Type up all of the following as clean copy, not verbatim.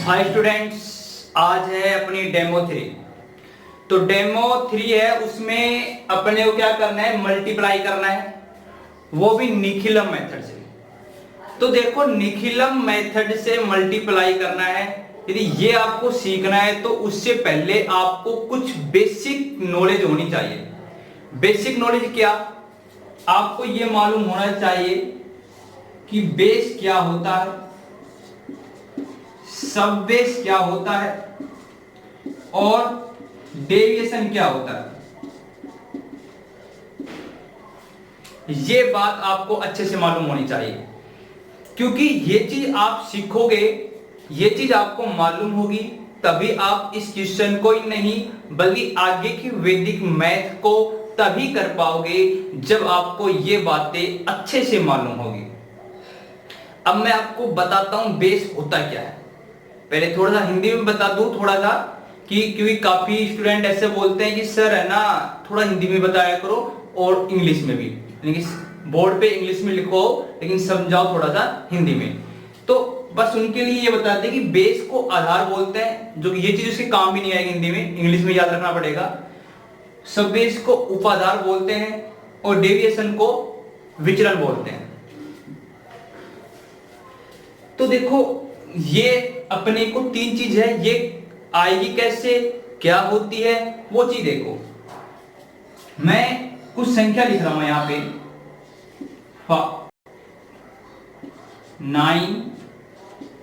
Hi students, आज है अपनी डेमो 3। तो डेमो 3 है, उसमें अपने को क्या करना है, मल्टीप्लाई करना है, वो भी निखिलम मेथड से। तो देखो, निखिलम मेथड से मल्टीप्लाई करना है। यदि ये आपको सीखना है तो उससे पहले आपको कुछ बेसिक नॉलेज होनी चाहिए। बेसिक नॉलेज क्या, आपको ये मालूम होना चाहिए कि बेस क्या होता है, सब बेस क्या होता है और डेविएशन क्या होता है। ये बात आपको अच्छे से मालूम होनी चाहिए, क्योंकि ये चीज आप सीखोगे, ये चीज आपको मालूम होगी, तभी आप इस क्वेश्चन को ही नहीं बल्कि आगे की वैदिक मैथ को तभी कर पाओगे जब आपको ये बातें अच्छे से मालूम होगी। अब मैं आपको बताता हूं बेस होता क्या है। पहले थोड़ा सा हिंदी में बता दूं, थोड़ा सा, कि क्योंकि काफी स्टूडेंट ऐसे बोलते हैं कि सर है ना, थोड़ा हिंदी में बताया करो और इंग्लिश में भी, यानी बोर्ड पे इंग्लिश में लिखो लेकिन समझाओ थोड़ा सा हिंदी में। तो बस उनके लिए ये बताते हैं कि बेस को आधार बोलते हैं, जो कि ये चीज उसके काम भी नहीं आएगी हिंदी में, इंग्लिश में याद रखना पड़ेगा। सब बेस को उपाधार बोलते हैं और डेविएशन को विचलन बोलते हैं। तो देखो, ये अपने को तीन चीज है, ये आएगी कैसे, क्या होती है, वो चीज देखो। मैं कुछ संख्या लिख रहा हूं यहां पे, 9,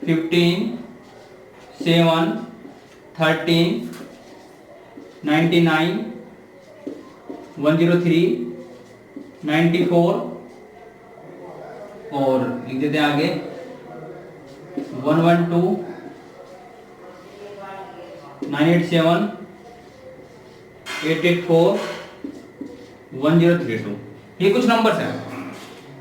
15, 7, 13, 99, 103, 94 और लिख देते हैं आगे 112, 987, 884, 1032। ये कुछ नंबर्स हैं।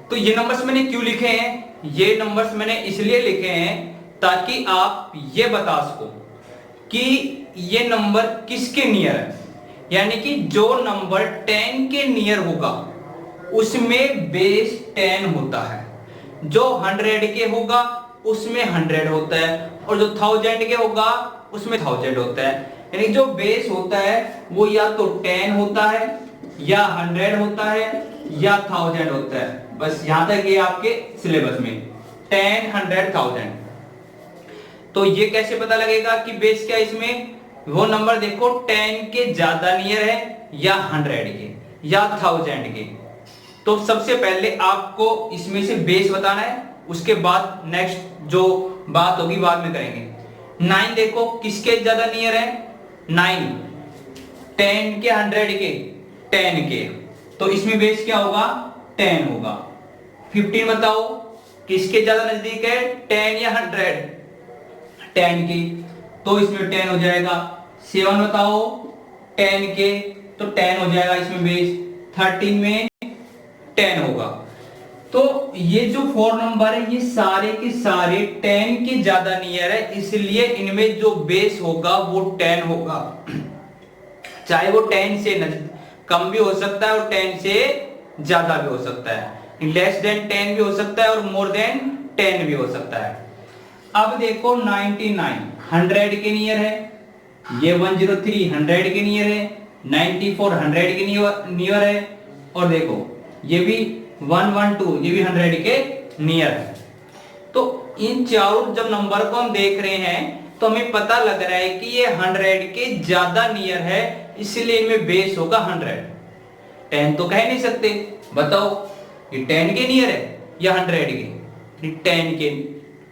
तो ये नंबर्स मैंने क्यों लिखे हैं, ये नंबर्स मैंने इसलिए लिखे हैं ताकि आप ये बता सको कि ये नंबर किसके नियर है। यानी कि जो नंबर 10 के नियर होगा उसमें बेस 10 होता है, जो 100 के होगा उसमें 100 होता है, और जो 1000 के होगा उसमें 1000 होता है। यानी जो बेस होता है वो या तो 10 होता है या 100 होता है या 1000 होता है। बस यहां तक ये आपके सिलेबस में 10, 100, 1000। तो ये कैसे पता लगेगा कि बेस क्या, इसमें वो नंबर देखो 10 के ज्यादा नियर है या 100 के या 1000 के। तो सबसे पहले आपको इसमें से बेस बताना है, उसके बाद नेक्स्ट जो बात होगी बाद में करेंगे। 9 देखो किसके ज्यादा नियर है, 9 10 के 100 के 10 के, तो इसमें बेस क्या होगा, 10 होगा। 15 बताओ किसके ज्यादा नजदीक है, 10 या 100, 10 के, तो इसमें 10 हो जाएगा। 7 बताओ 10 के, तो 10 हो जाएगा इसमें बेस। 13 में 10 होगा। तो ये जो 4 नंबर है ये सारे के सारे 10 के ज्यादा नियर है, इसलिए इनमें जो बेस होगा वो 10 होगा। चाहे वो 10 से कम भी हो सकता है और 10 से ज्यादा भी हो सकता है, लेस देन 10 भी हो सकता है और मोर देन 10 भी हो सकता है। अब देखो 99 100 के नियर है, ये 103 100 के नियर है, 94 100 के नियर है, और देखो ये भी 112 ये भी 100 के नियर है। तो इन चारों जब नंबर को हम देख रहे हैं तो हमें पता लग रहा है कि ये 100 के ज्यादा नियर है, इसलिए इनमें बेस होगा 100। 10 तो कह नहीं सकते, बताओ ये 10 के नियर है या 100 के, 10 के,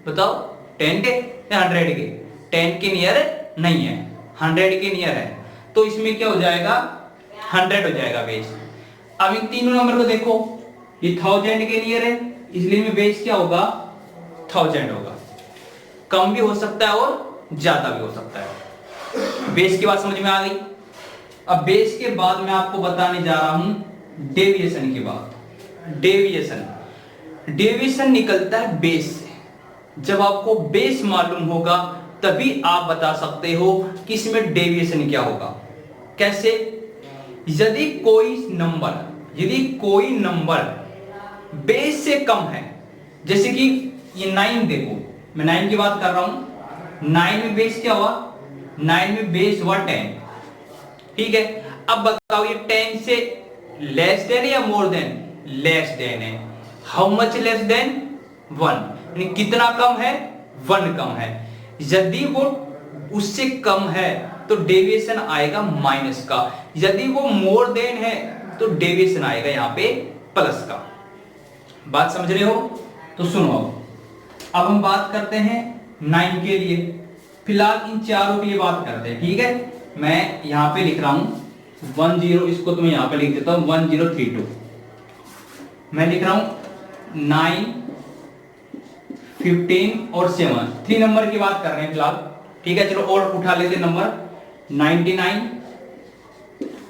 बताओ 10 के या 100 के, 10 के नियर नहीं है, 100 के नियर है, तो इसमें क्या हो जाएगा, 100 हो जाएगा बेस। अब इन तीनों नंबर को देखो, ये 1000 के नियर है, इसलिए में बेस क्या होगा, 1000 होगा। कम भी हो सकता है और ज्यादा भी हो सकता है। बेस की बात समझ में आ गई। अब बेस के बाद मैं आपको बताने जा रहा हूं डेविएशन की बात। डेविएशन निकलता है बेस से। जब आपको बेस मालूम होगा तभी आप बता सकते हो कि इसमें डेविएशन क्या होगा। कैसे, यदि कोई नंबर बेस से कम है, जैसे कि ये 9 देखो, मैं 9 की बात कर रहा हूं, 9 में बेस क्या हुआ, 9 में बेस हुआ 10, ठीक है। अब बताओ ये 10 से लेस देन या मोर देन, लेस देन है। हाउ मच लेस देन, 1, यानी कितना कम है, 1 कम है। यदि वो उससे कम है तो डेविएशन आएगा माइनस का, यदि वो मोर देन है तो डेविएशन आएगा यहां पे प्लस का। बात समझ रहे हो? तो सुनो, अब हम बात करते हैं 9 के लिए। फिलहाल इन चारों के लिए बात करते हैं, ठीक है। मैं यहां पे लिख रहा हूं 10, इसको तो मैं यहां पे लिख देता हूं 1032। मैं लिख रहा हूं 9, 15 और 7, 3 नंबर की बात कर रहे हैं फिलहाल, ठीक है। चलो और उठा लेते हैं नंबर 99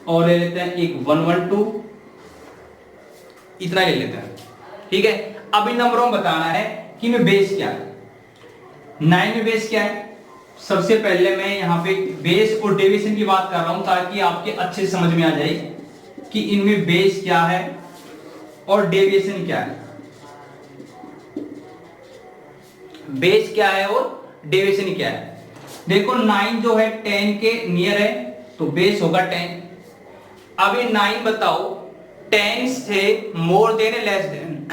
और ले लेते हैं एक 112, इतना ले लेते हैं, ठीक है। अब इन नंबरों में बताना है कि में बेस क्या है। 9 में बेस क्या है? सबसे पहले मैं यहां पे बेस और डेविएशन की बात कर रहा हूं ताकि आपके अच्छे से समझ में आ जाए कि इनमें बेस क्या है और डेविएशन क्या है। बेस क्या है और डेविएशन क्या है। देखो 9 जो है 10 के नियर है तो बेस होगा 10। अब ये 9 बताओ 10 से मोर देन है लेस देन,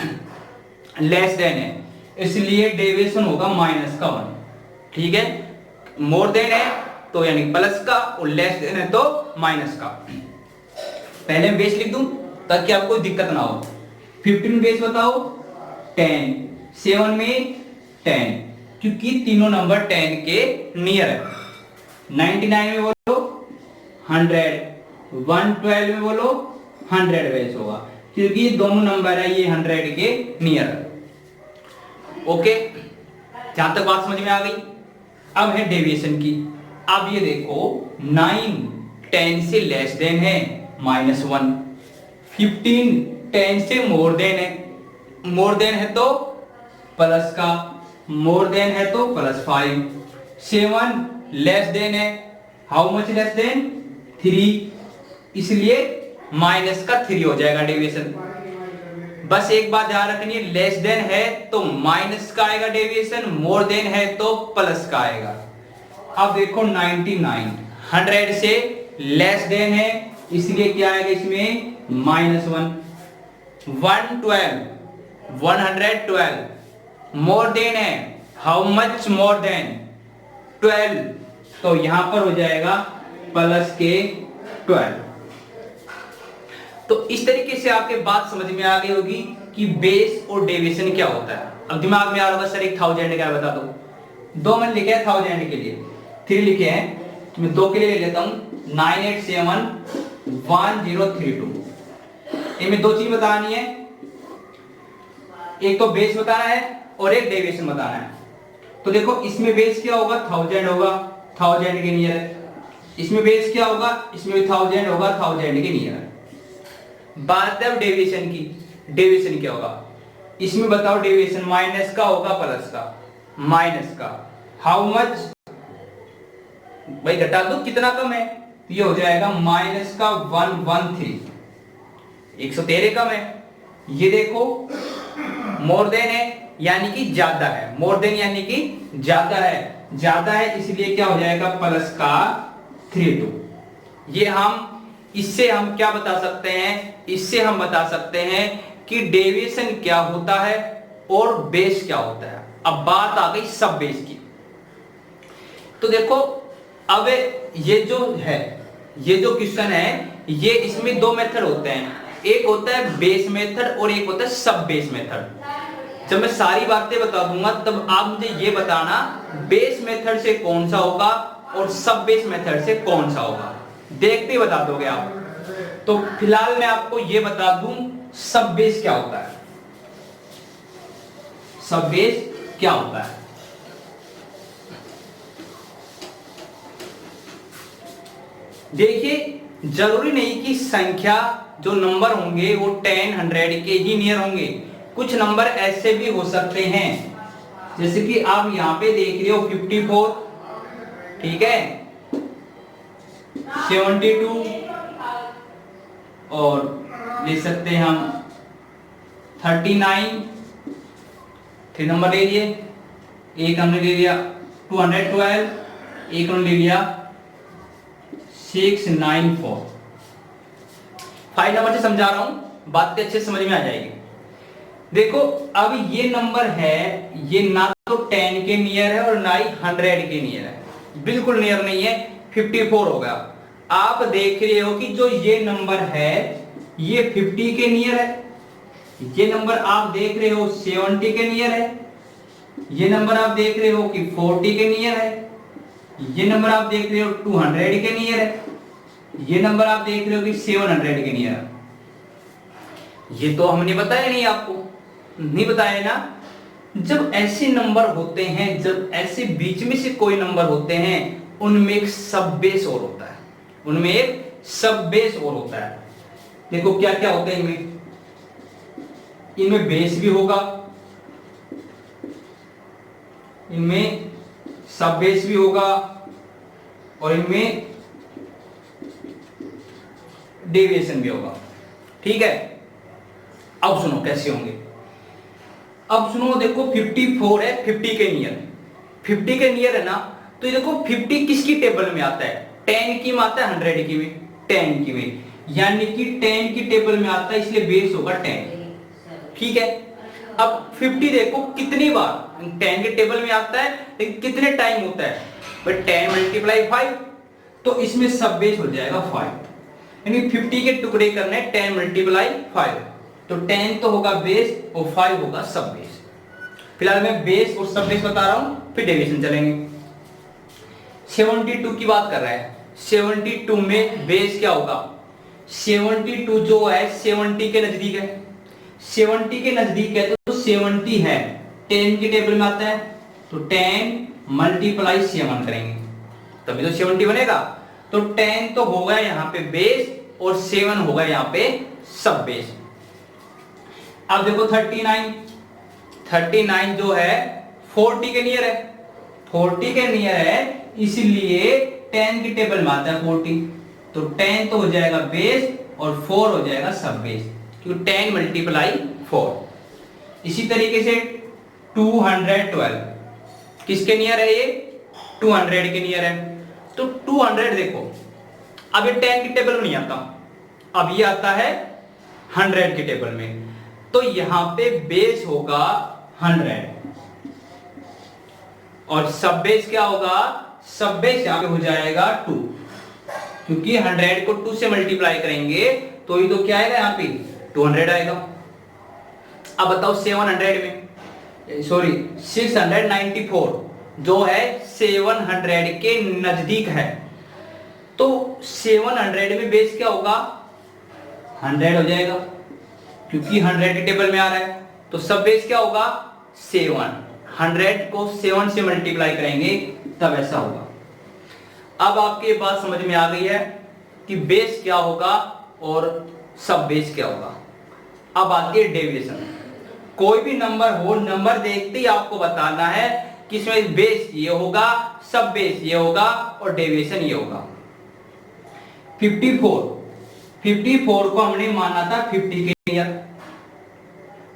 लेस देन है, इसलिए डेविएशन होगा माइनस का 1, ठीक है। मोर देन है तो यानी प्लस का और लेस देन है तो माइनस का। पहले बेस लिख दूं ताकि आपको दिक्कत ना हो। 15 में बेस बताओ 10, 7 में 10, क्योंकि तीनों नंबर 10 के नियर है। 99 में बोलो 100, 112 में बोलो 100 बेस होगा, क्योंकि ये दोनों नंबर है ये 100 के नियर है। ओके, जहां तक बात समझ में आ गई। अब है डेविएशन की। अब ये देखो 9 10 से लेस देन है -1, 15 10 से मोर देन है, मोर देन है तो प्लस का, मोर देन है तो +5, 7 लेस देन है, हाउ मच लेस देन, 3, इसलिए माइनस का 3 हो जाएगा डेविएशन। बस एक बात ध्यान रखनी है, लेस देन है तो माइनस का आएगा डेविएशन, मोर देन है तो प्लस का आएगा। अब देखो 99 100 से लेस देन है, इसलिए क्या आएगा इसमें -1, 112 112 मोर देन है, हाउ मच मोर देन, 12, तो यहां पर हो जाएगा प्लस के 12। तो इस तरीके से आपके बात समझ में आ गई होगी कि बेस और डेविएशन क्या होता है। अब दिमाग में आ रहा होगा सर एक 1000 क्या बता दो। 2 मैंने लिखे हैं 1000 के लिए, 3 लिखे हैं, मैं 2 के लिए ले लेता हूं 987 1032। इनमें 2 चीज बतानी है, एक तो बेस बताना है और एक डेविएशन बताना है। तो देखो इसमें बेस क्या होगा 1000 होगा, 1000 के नियर है। इसमें बेस क्या होगा, इसमें भी 1000 होगा, 1000 के नियर है। बात है डेविएशन की, डेविएशन क्या होगा इसमें बताओ। डेविएशन माइनस का होगा प्लस का, माइनस का, हाउ मच, भाई घटा दो कितना कम है, ये हो जाएगा माइनस का 113, 113 कम है। ये देखो मोर देन है यानी कि ज्यादा है, मोर देन यानी कि ज्यादा है, ज्यादा है इसलिए क्या हो जाएगा प्लस का 32। ये हम इससे हम क्या बता सकते हैं, इससे हम बता सकते हैं कि डेविएशन क्या होता है और बेस क्या होता है। अब बात आ गई सब बेस की। तो देखो अब ये जो है, ये जो क्वेश्चन है, ये इसमें 2 मेथड होते हैं, एक होता है बेस मेथड और एक होता है सब बेस मेथड। जब मैं सारी बातें बता दूंगा तब आप मुझे ये बताना बेस मेथड से कौन सा होगा और सब बेस मेथड से कौन सा होगा, देखते ही बता दोगे आप। तो फिलहाल मैं आपको यह बता दूं सब बेस क्या होता है। सब बेस क्या होता है, देखिए जरूरी नहीं कि संख्या जो नंबर होंगे वो 10 100 के ही नियर होंगे, कुछ नंबर ऐसे भी हो सकते हैं, जैसे कि आप यहां पे देख रहे हो 54, ठीक है, 72 और ले सकते हैं हम 39, 3 नंबर ले लिए, एक हमने ले लिया 212, एक ले लिया 694। 5 नंबर से समझा रहा हूं, बात अच्छे से समझ में आ जाएगी। देखो अब ये नंबर है, ये ना तो 10 के नियर है और ना ही 100 के नियर है, बिल्कुल नियर नहीं है, 54 होगा। आप देख रहे हो कि जो ये नंबर है ये 50 के नियर है, ये नंबर आप देख रहे हो 70 के नियर है, ये नंबर आप देख रहे हो कि 40 के नियर है, ये नंबर आप देख रहे हो 200 के नियर है, ये नंबर आप देख रहे हो कि 700 के नियर है। ये तो हमने बताया नहीं, आपको नहीं बताया ना। जब ऐसे नंबर होते हैं, जब ऐसे बीच में से कोई नंबर होते हैं, उनमें एक सब बेस और होता है, उनमें एक सब बेस और होता है। देखो क्या क्या होता है इनमें, इनमें बेस भी होगा, इनमें सब बेस भी होगा और इनमें डेविएशन भी होगा। ठीक है, अब सुनो कैसे होंगे। अब सुनो, देखो 54 है 50 के नियर, 50 के नियर है ना, तो ये देखो 50 किसकी टेबल में आता है, 10 की में आता है, 100 की में, 10 की में, यानी कि 10 की टेबल में आता है, इसलिए बेस होगा 10। ठीक है, अब 50 देखो कितनी बार 10 के टेबल में आता है, लेकिन कितने टाइम होता है, बट 10 मल्टीप्लाई 5, तो इसमें सब बेस हो जाएगा 5, यानी 50 के टुकड़े करने 10 मल्टीप्लाई 5, तो 10 तो होगा बेस और 5 होगा सब बेस। फिलहाल मैं बेस और सब बेस बता रहा हूं, फिर डेविएशन चलेंगे। 72 की बात कर रहा है, 72 में बेस क्या होगा, 72 जो है 70 के नजदीक है, 70 के नजदीक है तो 70 है, 10 की टेबल में आता है, तो 10 मल्टीप्लाई 7 करेंगे तभी तो 70 बनेगा। तो 10 तो होगा यहां पे बेस और 7 होगा यहां पे सब बेस। अब देखो 39 जो है 40 के नियर है, 40 के नियर है, इसलिए 10 की टेबल में आता है 40, तो 10 तो हो जाएगा बेस और 4 हो जाएगा सब बेस, क्योंकि 10 मल्टीप्लाई 4। इसी तरीके से 212 किसके नियर है, ये 200 के नियर है, तो 200 देखो अब ये 10 की टेबल में नहीं आता, अब ये आता है 100 की टेबल में, तो यहां पे बेस होगा 100 और सब बेस क्या होगा, सब बेस यहां पे हो जाएगा 2, क्योंकि 100 को 2 से मल्टीप्लाई करेंगे तो ये तो क्या आएगा यहां पे 200 आएगा। अब बताओ 700 में, सॉरी 694 जो है 700 के नजदीक है, तो 700 में बेस क्या होगा 100 हो जाएगा, क्योंकि 100 के टेबल में आ रहा है, तो सब बेस क्या होगा 7, 100 को 7 से मल्टीप्लाई करेंगे तब ऐसा होगा। अब आपके बात समझ में आ गई है कि बेस क्या होगा और सब बेस क्या होगा। अब आती है डेविएशन। कोई भी नंबर हो, नंबर देखते ही आपको बताना है कि इसमें बेस ये होगा, सब बेस ये होगा और डेविएशन ये होगा। 54 को हमने माना था 50 के नियर।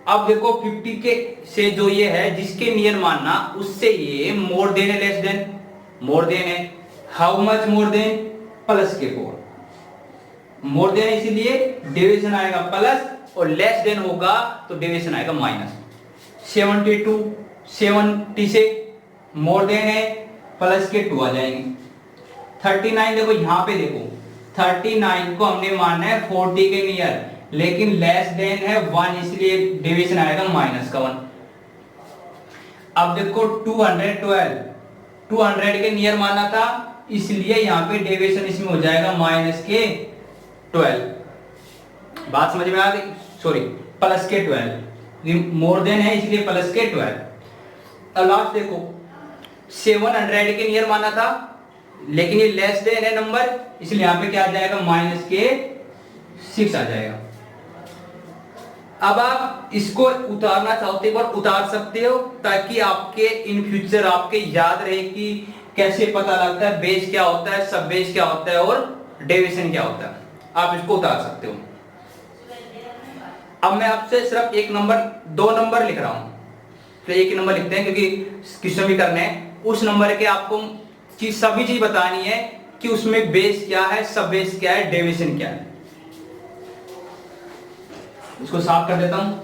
अब देखो 50 के से जो ये है जिसके नियर मानना, उससे ये मोर देन है लेस देन, मोर देन है, how much more than, plus के 4, मोर देन है इसीलिए डेविएशन आएगा प्लस, और लेस देन होगा तो डेविएशन आएगा माइनस। 70 से मोर देन है, प्लस के 2 आ जाएंगे। 39 देखो यहां पे देखो 39 को हमने माना है 40 के नियर, लेकिन लेस देन है 1, इसलिए डेविएशन आएगा माइनस का 1। अब देखो 200 के नियर माना था, इसलिए यहां पे डेविएशन इसमें हो जाएगा माइनस के 12। बात समझ में आ गई, सॉरी प्लस के 12, मोर देन है इसलिए प्लस के 12। अब लास्ट देखो 700 के नियर माना था, लेकिन ये लेस देन है नंबर, इसलिए यहां पे क्या आ जाएगा माइनस के 6 आ जाएगा। अब आप इसको उतारना चाहते हो और उतार सकते हो, ताकि आपके इन फ्यूचर आपके याद रहे कि कैसे पता लगता है बेस क्या होता है, सब बेस क्या होता है और डेविएशन क्या होता है। आप इसको उतार सकते हो। अब मैं आपसे सिर्फ एक नंबर, 2 नंबर लिख रहा हूं, तो एक ही नंबर लिखते हैं क्योंकि क्वेश्चन भी करने हैं। उस नंबर के आपको सभी चीज बतानी है कि उसमें बेस क्या है, सब बेस क्या है, डेविएशन क्या है। इसको साफ कर देता हूं।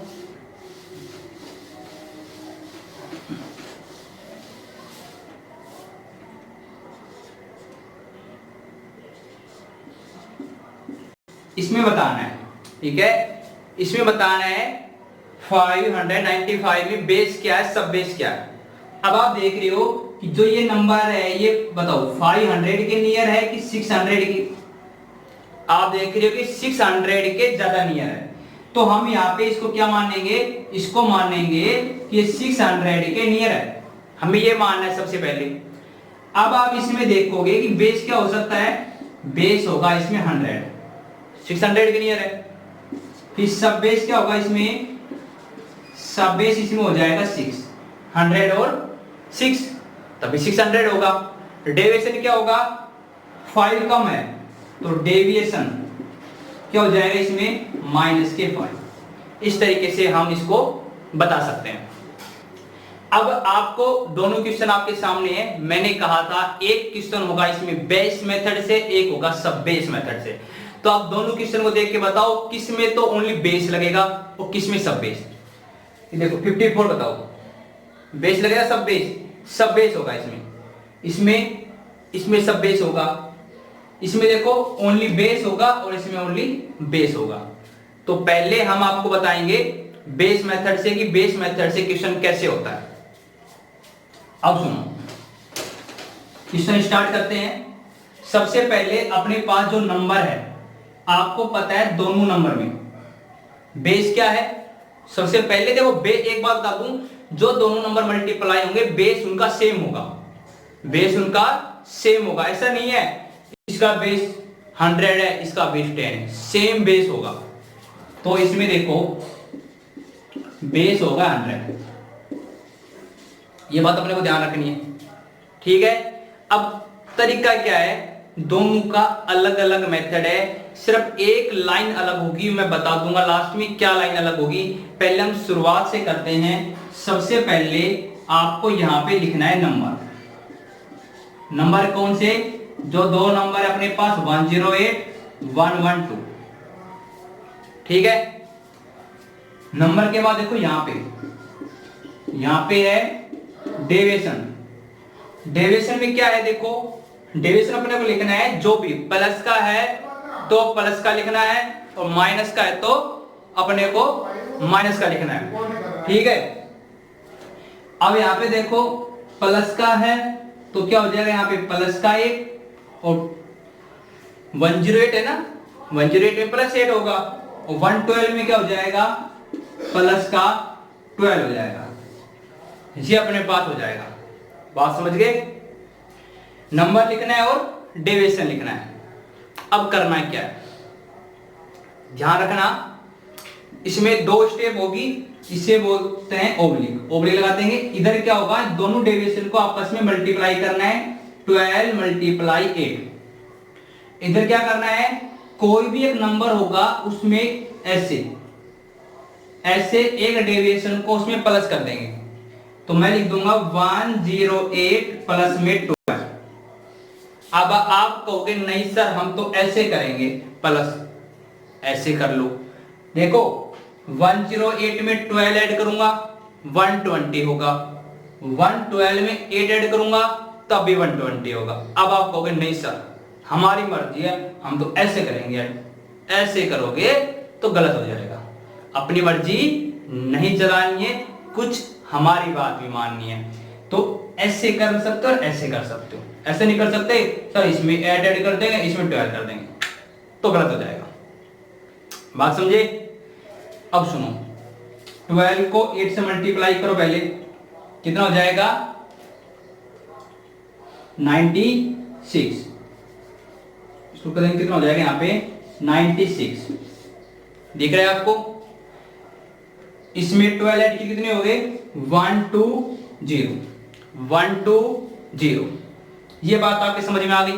इसमें बताना है, ठीक है, इसमें बताना है 595 में बेस क्या है, सब बेस क्या है। अब आप देख रहे हो कि जो ये नंबर है ये बताओ 500 के नियर है कि 600 की। आप देख रहे हो कि 600 के ज्यादा नियर है, तो हम यहाँ पे इसको क्या मानेंगे, इसको मानेंगे कि ये 600 के नियर है। हमें ये मानना है सबसे पहले। अब आप इसमें देखोगे कि बेस क्या हो सकता है, बेस होगा इसमें 100, 600 के नियर है। फिर सब बेस क्या होगा इसमें, सब बेस इसमें हो जाएगा 6, 100 और 6 तभी 600 होगा। डेविएशन क्या होगा, 5 कम है तो डेविएशन क्या हो जाएगा इसमें, -5। इस तरीके से हम इसको बता सकते हैं। अब आपको दोनों क्वेश्चन आपके सामने है। मैंने कहा था एक क्वेश्चन होगा इसमें बेस मेथड से, एक होगा सब बेस मेथड से। तो आप दोनों क्वेश्चन को देख के बताओ किस में तो ओनली बेस लगेगा और किस में सब बेस। देखो 54 बताओ, बेस लगेगा सब बेस, सब बेस होगा इसमें सब बेस होगा। इसमें देखो ओनली बेस होगा और इसमें ओनली बेस होगा। तो पहले हम आपको बताएंगे बेस मेथड से कि बेस मेथड से क्वेश्चन कैसे होता है। अब सुनो, क्वेश्चन स्टार्ट करते हैं। सबसे पहले अपने पास जो नंबर है, आपको पता है दोनों नंबर में बेस क्या है। सबसे पहले देखो एक बात बता दूं, जो दोनों नंबर मल्टीप्लाई होंगे बेस उनका सेम होगा, बेस उनका सेम होगा। ऐसा नहीं है इसका बेस 100 है इसका बेस 10 है, सेम बेस होगा। तो इसमें देखो बेस होगा 100, ये बात अपने को ध्यान रखनी है, ठीक है। अब तरीका क्या है, दोनों का अलग अलग मेथड है, सिर्फ एक लाइन अलग होगी, मैं बता दूंगा लास्ट में क्या लाइन अलग होगी। पहले हम शुरुआत से करते हैं। सबसे पहले आपको यहां पे लिखना है नंबर कौन से, जो दो नंबर अपने पास 108 112, ठीक है। नंबर के बाद देखो यहां पे है डेविएशन। डेविएशन में क्या है, देखो डेविएशन अपने को लिखना है, जो भी प्लस का है तो प्लस का लिखना है और माइनस का है तो अपने को माइनस का लिखना है, ठीक है। अब यहां पे देखो प्लस का है तो क्या हो जाएगा, यहां पे प्लस का 1 और 108 है ना, 108 में +8 होगा और 112 में क्या हो जाएगा, प्लस का 12 हो जाएगा। ये अपने पास हो जाएगा। बात समझ गए, नंबर लिखना है और डेविएशन लिखना है। अब करना है क्या है, ध्यान रखना, इसमें 2 स्टेप होगी, इसे बोलते हैं ओब्लिक। ओब्लिक लगा देंगे। इधर क्या होगा, दोनों डेविएशन को आपस में मल्टीप्लाई करना है, 12 × 8। इधर क्या करना है, कोई भी एक नंबर होगा उसमें ऐसे एक डेविएशन को उसमें प्लस कर देंगे। तो मैं लिख दूंगा 108 प्लस में 12। अब आप कहोगे नहीं सर हम तो ऐसे करेंगे, प्लस ऐसे कर लो। देखो 108 में 12 ऐड करूंगा 120 होगा, 112 में 8 ऐड करूंगा तब भी 120 होगा। अब आप कहोगे नहीं सर हमारी मर्जी है, हम तो ऐसे करेंगे। ऐसे करोगे तो गलत हो जाएगा। अपनी मर्जी नहीं चलानी है, कुछ हमारी बात भी माननी है। तो ऐसे कर सकते हो और ऐसे कर सकते हो। ऐसे नहीं कर सकते सर इसमें 8 ऐड कर देंगे इसमें 12 कर देंगे, तो गलत हो जाएगा। बात समझे। अब सुनो, 12 को 8 से मल्टीप्लाई करो, पहले कितना हो जाएगा 96। इसको करेंगे कितना हो जाएगा यहाँ पे 96, दिख रहा है आपको। इसमें 12 ऐड की कितने हो गए 120, 120। ये बात आपके समझ में आ गई।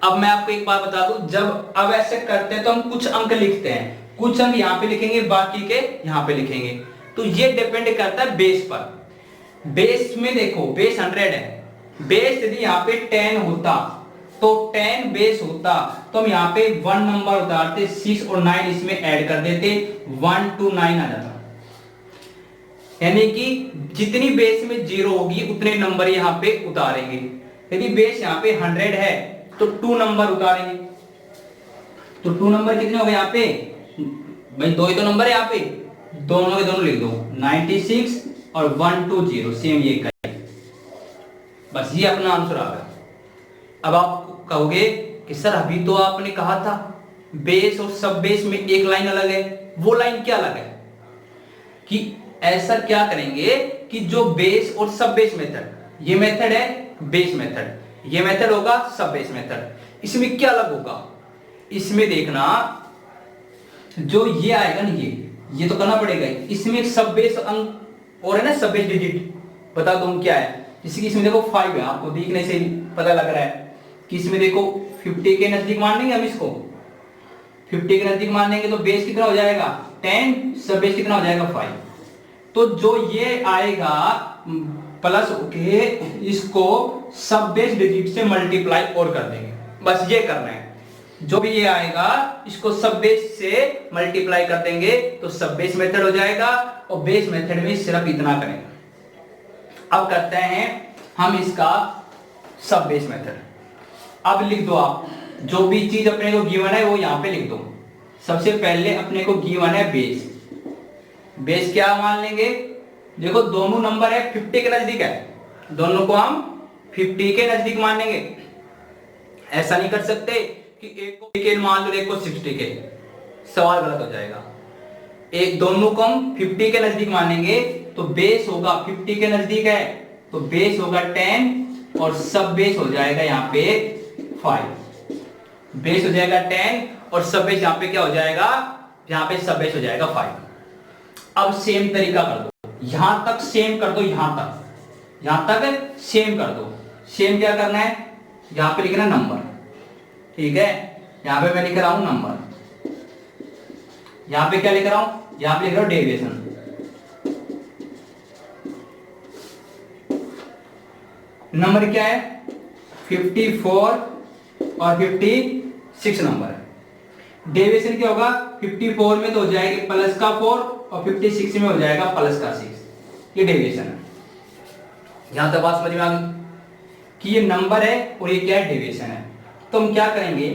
अब मैं आपको एक बात बता दूं, जब अब ऐसे करते हैं तो हम कुछ अंक लिखते हैं, कुछ अंक यहाँ पे लिखेंगे बाकी के यहाँ पे लिखेंगे। तो ये डिपेंड करता है बेस पर। बेस में देखो बेस 100 है, बेस यदि यहाँ पे 10 होता तो 10 बेस होता तो हम यहाँ पे 1 नंबर उतारते, 6 और 9 इसमें ऐड कर देते, 1 to 9 आ जाता। यानी कि जितनी बेस में 0 होगी उतने नंबर यहाँ पे उतारेंगे। यदि बेस यहाँ पे 100 है तो 2 नंबर उतारेंगे। तो 2 नंबर कितने हो गए यहाँ पे भाई, 2 ही तो नंबर है यहाँ पे, दोनों के दोनों लिख दो, 96 और 120 सेम ये करें। बस ये अपना आंसर आ गया। अब आप कहोगे कि सर अभी तो आपने कहा था बेस और सब बेस में एक लाइन अलग है, वो लाइन क्या अलग है? कि ऐसा क्या करेंगे कि जो बेस और सब बेस मेथड, ये मेथड है बेस मेथड, ये मेथड होगा सब बेस मेथड, इसमें क्या अलग होगा? इसमें देखना जो ये आएगा ना, ये तो करना पड़ेगा, इसमें एक सब बेस अंक और है ना सब बेस डिजिट, बता दो क्या है। जैसे कि इसमें देखो 5 है, आपको देखने से पता लग रहा है कि इसमें देखो 50 के नजदीक मान लेंगे हम इसको, 50 के नजदीक मान लेंगे तो बेस कितना हो जाएगा 10, सब बेस कितना हो जाएगा 5। तो जो ये आएगा प्लस के इसको सब बेस डिजिट से मल्टीप्लाई और कर देंगे, बस ये करना है। जो भी ये आएगा इसको सब बेस से मल्टीप्लाई कर देंगे तो सब बेस मेथड हो जाएगा, और बेस मेथड में सिर्फ इतना करेंगे। अब करते हैं हम इसका सब बेस मेथड। अब लिख दो आप जो भी चीज अपने को गिवन है वो यहां पे लिख दो। सबसे पहले अपने को गिवन है बेस, बेस क्या मान लेंगे, देखो दोनों नंबर है 50 के नजदीक है, दोनों को हम 50 के नजदीक मान लेंगे। ऐसा नहीं कर सकते कि एक को के मान लो, एक को 60 के, सवाल गलत हो जाएगा। एक दोनों को हम 50 के नजदीक मानेंगे तो बेस होगा 50 के नजदीक है तो बेस होगा 10 और सब बेस हो जाएगा यहाँ पे 5। बेस हो जाएगा 10 और सब बेस यहाँ पे क्या हो जाएगा, यहाँ पे सब बेस हो जाएगा 5। अब सेम तरीका कर दो, यहां तक सेम कर दो, यहां तक सेम कर दो। सेम क्या करना है, यहां पे लिखना नंबर, ठीक है, यहां पे मैं लिख रहा हूं नंबर, यहां पे क्या लिख रहा हूं, यहां पे लिख रहा हूं डेविएशन। नंबर क्या है 54 और 56 नंबर है। डेविएशन क्या होगा, 54 में तो हो जाएगा प्लस का 4 और 56 में हो जाएगा प्लस का 6। ये डेविएशन है। यहां तक बात समझ में आ गई कि ये नंबर है और ये क्या है, डेविएशन है। तो हम क्या करेंगे,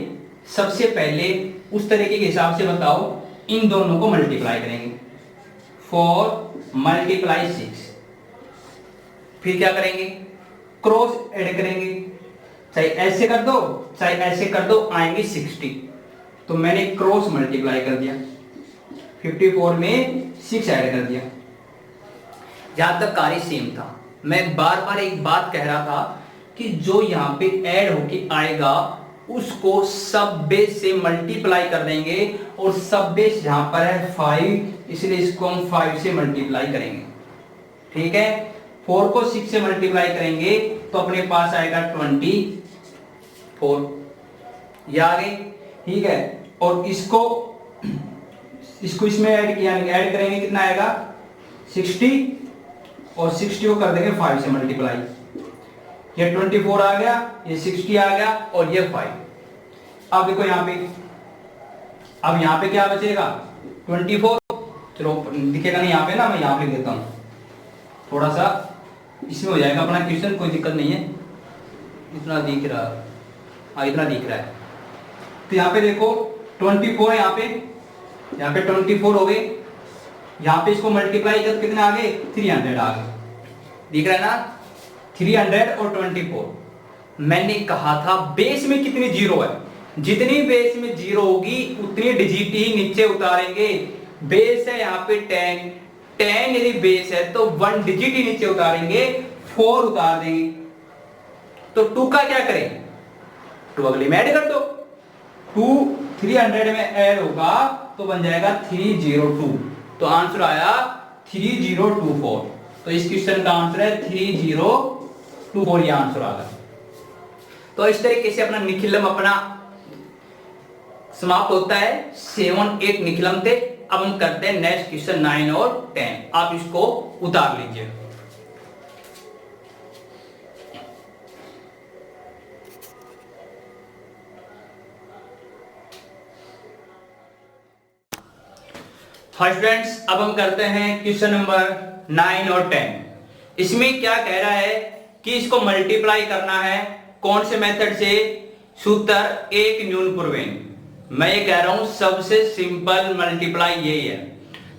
सबसे पहले उस तरीके के हिसाब से बताओ, इन दोनों को मल्टीप्लाई करेंगे, 4 मल्टीप्लाई 6। फिर क्या करेंगे, क्रॉस ऐड करेंगे, चाहे ऐसे कर दो चाहे ऐसे कर दो, आएंगे 60। तो मैंने क्रॉस मल्टीप्लाई कर दिया, 54 में 6 ऐड कर दिया। यहां तक कार्य सेम था। मैं बार बार एक बात कह रहा था कि जो यहाँ पे ऐड होके आएगा उसको सब बेस से मल्टीप्लाई कर देंगे, और सब बेस यहां पर है 5, इसलिए इसको हम 5 से मल्टीप्लाई करेंगे, ठीक है। 4 को 6 से मल्टीप्लाई करेंगे तो अपने पास आएगा 24, ये आ गई, ठीक है। और इसको इसमें ऐड किया, ऐड करेंगे कितना आएगा 60, और 60 को कर देंगे 5 से मल्टीप्लाई, ये 24 आ गया, ये 60 आ गया और ये 5। अब देखो यहाँ पे, अब यहाँ पे क्या बचेगा 24, चलो दिखेगा नहीं यहाँ पे ना, मैं यहाँ पे लिख देता हूँ, थोड़ा सा इसमें हो जाएगा अपना क्वेश्चन, कोई दिक्कत नहीं है। इतना दिख रहा, हाँ इतना दिख रहा है। तो यहाँ पे देखो 24 है, यहाँ पे 24 हो गए, यहाँ पे इसको मल्टीप्लाई कर कितने आ गए 300 आ गए, दिख रहा है ना 300 और 24। मैंने कहा था बेस में कितनी जीरो है, जितनी बेस में जीरो होगी उतनी डिजिट ही नीचे उतारेंगे। बेस है यहाँ पे 10 यदि बेस है तो 1 डिजिट ही नीचे उतारेंगे, 4 उतार देंगे। तो 2 का क्या करें, 2 अगले में ऐड कर दो, 2 300 में ऐड होगा तो बन जाएगा 302। तो आंसर आया 3024। तो इस क्वेश्चन का आंसर है 3024, ये आंसर आ गया। तो इस तरीके से अपना निखिलम अपना समाप्त होता है। 7 8 निखिलम थे। अब हम करते हैं नेक्स्ट क्वेश्चन 9 और 10। आप इसको उतार लीजिए। हाय स्टूडेंट्स, अब हम करते हैं क्वेश्चन नंबर 9 और 10। इसमें क्या कह रहा है कि इसको मल्टीप्लाई करना है कौन से मेथड से? सूत्र एक न्यून पूर्वेन। मैं ये कह रहा हूं सबसे सिंपल मल्टीप्लाई यही है,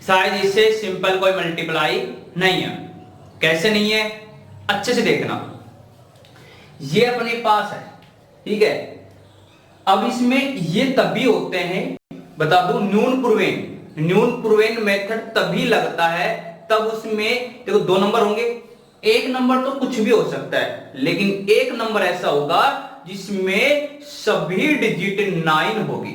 शायद इससे सिंपल कोई मल्टीप्लाई नहीं है। कैसे नहीं है? अच्छे से देखना। ये अपने पास है, ठीक है। अब इसमें ये तभी होते हैं, बता दूं, न्यून पूर्वेन मेथड तभी लगता है तब उसमें देखो दो नंबर होंगे। एक नंबर तो कुछ भी हो सकता है, लेकिन एक नंबर ऐसा होगा जिसमें सभी डिजिट 9 होगी।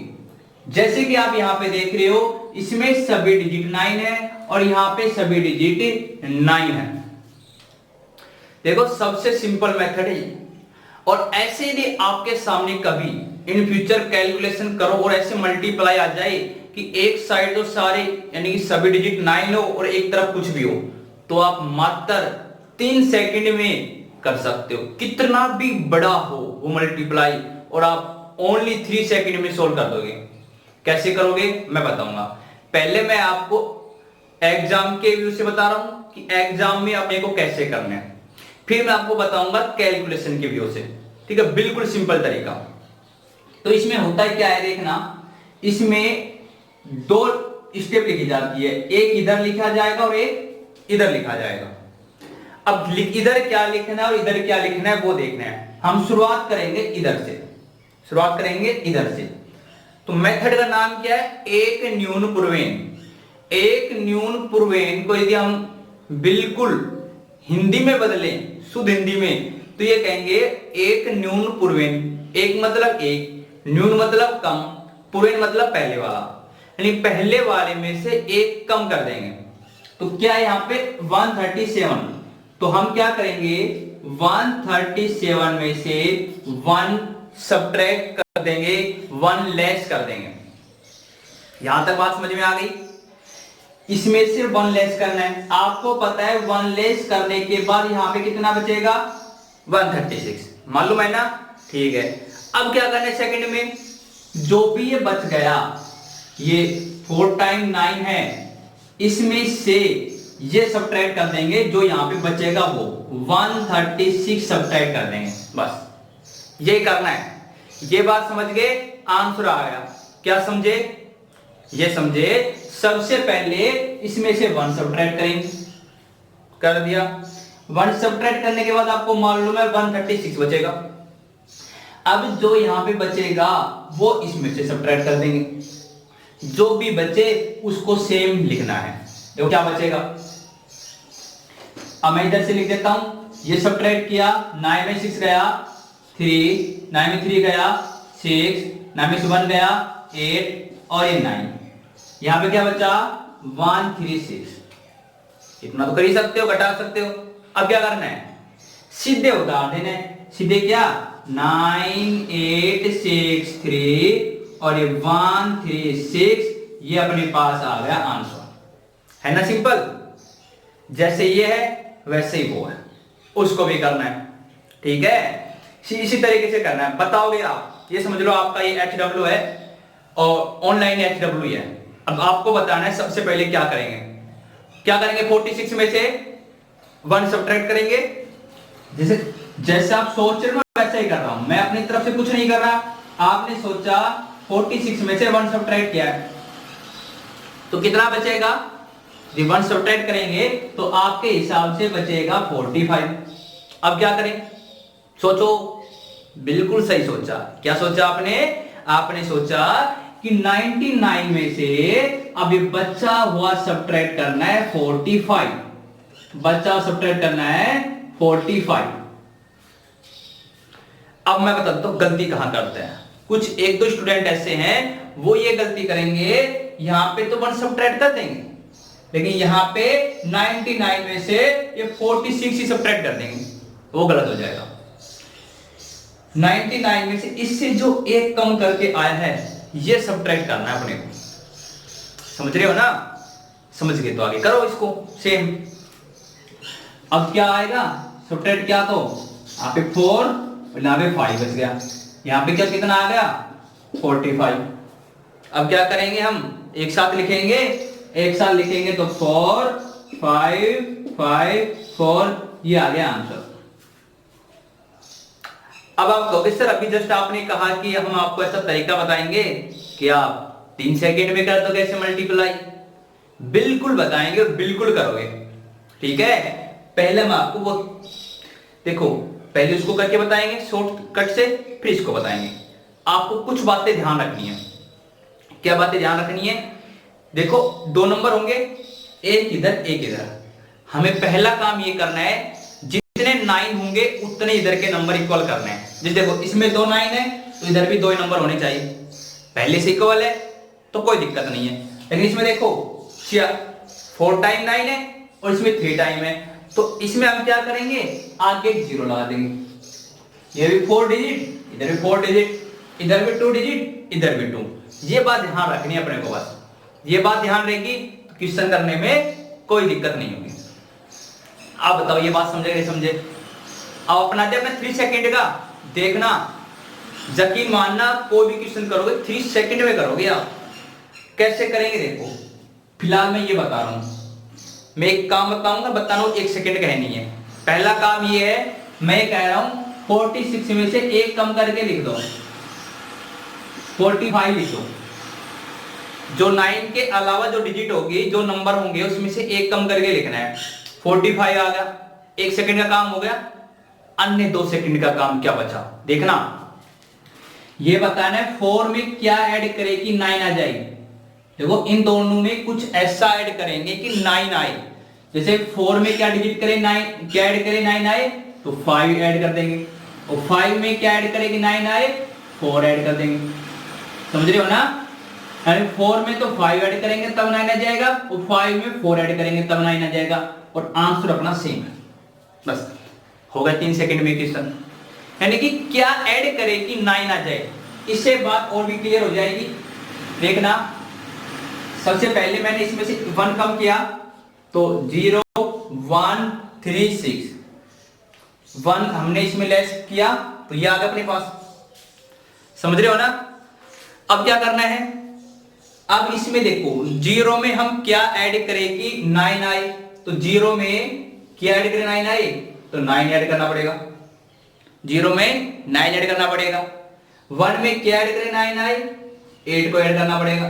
जैसे कि आप यहां पे देख रहे हो, इसमें सभी डिजिट 9 है और यहां पे सभी डिजिट 9 है। देखो सबसे सिंपल मेथड है। और ऐसे यदि आपके सामने कभी इन फ्यूचर कैलकुलेशन करो और ऐसे मल्टीप्लाई आ जाए कि एक साइड तो सारे यानी कि सभी डिजिट 9 हो और एक तरफ कुछ भी हो, तो आप मात्र 3 सेकंड में कर सकते हो। कितना भी बड़ा हो वो मल्टीप्लाई, और आप ओनली 3 सेकंड में सोल्व कर दोगे। कैसे करोगे मैं बताऊंगा। पहले मैं आपको एग्जाम के व्यू से बता रहा हूं कि एग्जाम में अपने को कैसे करना है, फिर मैं आपको बताऊंगा कैलकुलेशन के व्यू से, ठीक है। बिल्कुल सिंपल तरीका। तो इसमें होता है क्या है देखना, इसमें 2 स्टेप लिखी जाती है, एक इधर लिखा जाएगा और एक इधर लिखा जाएगा। अब इधर क्या लिखना है और इधर क्या लिखना है वो देखना है। हम शुरुआत करेंगे इधर से, शुरुआत करेंगे इधर से। तो मेथड का नाम क्या है? एक न्यून पूर्वेन। एक न्यून पूर्वेन को यदि हम बिल्कुल हिंदी में बदलें, शुद्ध हिंदी में, तो ये कहेंगे एक न्यून पूर्वेन। एक मतलब एक, न्यून मतलब कम, पूर्वेन मतलब पहले वाला, यानी पहले वाले में से एक कम कर देंगे। तो क्या है यहाँ पे 137, तो हम क्या करेंगे 137 में से 1 सब्ट्रैक्ट कर देंगे, 1 लेस कर देंगे। यहां तक बात समझ में आ गई? इसमें से 1 लेस करना है। आपको पता है 1 लेस करने के बाद यहां पे कितना बचेगा? 136, मालूम है ना? ठीक है। अब क्या करना है सेकंड में, जो भी ये बच गया, ये 4 टाइम 9 है, इसमें से ये सब्ट्रैक्ट कर देंगे, जो यहां पे बचेगा वो 136 सब्ट्रैक्ट कर देंगे। बस ये करना है। ये बात समझ गए? आंसर आ गया। क्या समझे? ये समझे सबसे पहले इसमें से 1 सब्ट्रैक्ट करेंगे, कर दिया। 1 सब्ट्रैक्ट करने के बाद आपको मालूम है 136 बचेगा। अब जो यहां पे बचेगा वो इसमें से सब्ट्रैक्ट कर देंगे, जो भी बचे उसको सेम लिखना है। देखो क्या बचेगा, अब मैं इधर से लिख देता हूं। ये सब्ट्रैक्ट किया, 9 में 6 गया 3, 9 में 3 गया 6, 9 में 1 गया 8 और ये 9। यहां पे क्या बचा 136। इतना तो कर ही सकते हो, घटा सकते हो। अब क्या करना है, सीधे उतार देना है। सीधे क्या 9 8 6 3 और ये 136, ये अपने पास आ गया आंसर। है ना सिंपल? जैसे ये है वैसे ही वो है, उसको भी करना है, ठीक है। इसी तरीके से करना है। बताओगे आप, ये समझ लो आपका ये HW है और ऑनलाइन HW है। अब आपको बताना है सबसे पहले क्या करेंगे। 46 में से 1 सब्ट्रैक्ट करेंगे। जैसे आप सोच रहे हो वैसा ही कर रहा हूं मैं, अपनी तरफ से कुछ नहीं कर रहा। आपने सोचा 46 में से 1 सब्ट्रैक्ट किया है, तो कितना बचेगा? 1 सब्ट्रैक्ट करेंगे तो आपके हिसाब से बचेगा 45। अब क्या करें, सोचो। बिल्कुल सही सोचा। क्या सोचा आपने? आपने सोचा कि 99 में से अभी बचा हुआ सब्ट्रैक्ट करना है 45। बचा सब्ट्रैक्ट करना है 45। अब मैं बताता हूं गलती कहां करते हैं। कुछ 1-2 स्टूडेंट ऐसे हैं वो ये गलती करेंगे, यहां पे तो 1 सब्ट्रैक्ट कर देंगे, लेकिन यहां पे 99 में से ये 46 ही सब्ट्रैक्ट कर देंगे। वो गलत हो जाएगा। 99 में से इससे जो एक कम करके आया है ये सब्ट्रैक्ट करना है अपने को। समझ रहे हो ना? समझ गए तो आगे करो इसको सेम। अब क्या आएगा सब्ट्रैक्ट किया तो यहाँ पे 4 और यहाँ पे 5 बच गया। यहाँ पे क्या कितना आ गया 45। अब क्या करेंगे हम एक साथ लिखेंगे एक साथ लिखेंगे तो 4 5 5 4, ये आ गया आंसर। अब आप कहोगे सर अभी जस्ट आपने कहा कि हम आपको ऐसा तरीका बताएंगे कि आप 3 सेकेंड में कर दोगे ऐसे मल्टीप्लाई। बिल्कुल बताएंगे और बिल्कुल करोगे, ठीक है। पहले हम आपको वो देखो, पहले उसको करके बताएंगे शॉर्टकट से, फिर इसको बताएंगे। आपको कुछ बातें ध्यान रखनी है। क्या बातें ध्यान रखनी है? देखो 2 नंबर होंगे, एक इधर एक इधर। हमें पहला काम ये करना है, जितने 9 होंगे उतने इधर के नंबर इक्वल करने हैं। जैसे देखो इसमें 2 9 है तो इधर भी 2 नंबर होने चाहिए, पहले से इक्वल है तो कोई दिक्कत नहीं है। लेकिन इसमें देखो 4 टाइम 9 है और इसमें 3 टाइम है, तो इसमें हम क्या करेंगे, आगे 0 लगा देंगे। ये भी 4 डिजिट, इधर भी 4 डिजिट, इधर भी 2 डिजिट, इधर भी 2। ये बात ध्यान रखनी है अपने को, बस ये बात ध्यान रहेगी तो क्वेश्चन करने में कोई दिक्कत नहीं होगी। आप बताओ ये बात समझे नहीं समझे? अब अपनाते अपने 3 सेकंड का, देखना यकीन मानना, कोई भी क्वेश्चन करोगे 3 सेकंड में करोगे आप। कैसे करेंगे देखो, फिलहाल मैं ये बता रहा हूं, मैं एक काम बताऊंगा, बता रहा हूं 1 सेकंड का है नहीं है। पहला काम ये है, मैं कह रहा हूं 46 में से 1 कम करके लिख दो, 45 लिख दो। जो 9 के अलावा जो डिजिट होगी, जो नंबर होंगे उसमें से 1 कम करके लिखना है। 45 आ गया, 1 सेकंड का काम हो गया। अन्य 2 सेकंड का काम क्या बचा देखना, ये बताना है 4 में क्या ऐड करे कि 9 आ जाएगी। देखो इन दोनों में कुछ ऐसा ऐड करेंगे कि 9 आए। जैसे 4 में क्या डिजिट करे 9, क्या ऐड करे 9 आए तो 5 ऐड कर देंगे, और 5 में क्या ऐड करे कि 9 आए, 4 ऐड कर देंगे। समझ रहे हो ना? 4 में तो 5 ऐड करेंगे तब 9 आ जाएगा, और 5 में 4 ऐड करेंगे तब 9 आ जाएगा, और आंसर अपना सेम है। बस होगा 3 सेकंड में क्वेश्चन। यानी कि क्या ऐड करे कि 9 आ जाए, इससे बात और भी क्लियर हो जाएगी। देखना, सबसे पहले मैंने इसमें से 1 कम किया तो 0 1 3 6, 1 हमने इसमें लेस किया तो ये आ गया अपने पास। समझ रहे हो ना? अब क्या करना है, अब इसमें देखो 0 में हम क्या ऐड करें कि 9 आए, तो 0 में क्या ऐड करें 9 आए तो 9 ऐड करना पड़ेगा, 0 में 9 ऐड करना पड़ेगा। 1 में क्या ऐड करें 9 आए, 8 को ऐड करना पड़ेगा,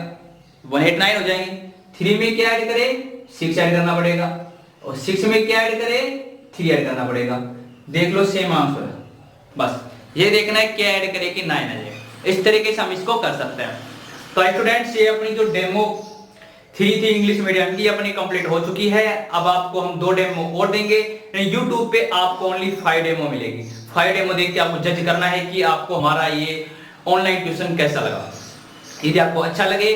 1 8 9 हो जाएंगे। 3 में क्या ऐड करें 6 ऐड करना पड़ेगा, और 6 में क्या ऐड करें 3 ऐड करना पड़ेगा। देख लो सेम आंसर है। बस ये देखना है क्या ऐड करें कि 9 आ जाए। इस तरीके से हम इसको कर सकते हैं। तो स्टूडेंट्स ये अपनी जो डेमो 3 थी इंग्लिश मीडियम की अपनी कंप्लीट हो चुकी है। अब आपको हम 2 डेमो और देंगे। YouTube पे आपको ओनली 5 डेमो मिलेगी। 5 डेमो देख के आपको जज करना है कि आपको हमारा ये ऑनलाइन ट्यूशन कैसा लगा। यदि आपको अच्छा लगे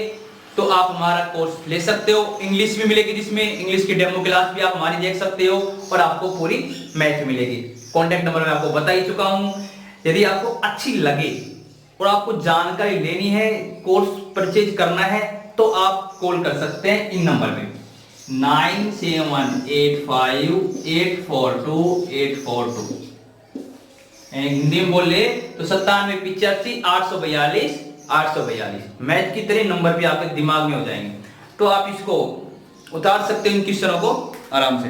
तो आप हमारा कोर्स ले सकते हो। इंग्लिश भी मिलेगी, जिसमें इंग्लिश की डेमो क्लास भी आप हमारी देख सकते हो, और आपको पूरी मैथ मिलेगी। कॉन्टेक्ट नंबर मैं आपको बता ही चुका हूं। यदि आपको अच्छी लगे और आपको जानकारी लेनी है, कोर्स परचेज करना है, तो आप कॉल कर सकते हैं इन नंबर पे 9785842842। हिंदी में बोले तो 9785 842 मैथ की तरह नंबर भी आपके दिमाग में हो जाएंगे। तो आप इसको उतार सकते हैं इन क्वेश्चनों को आराम से।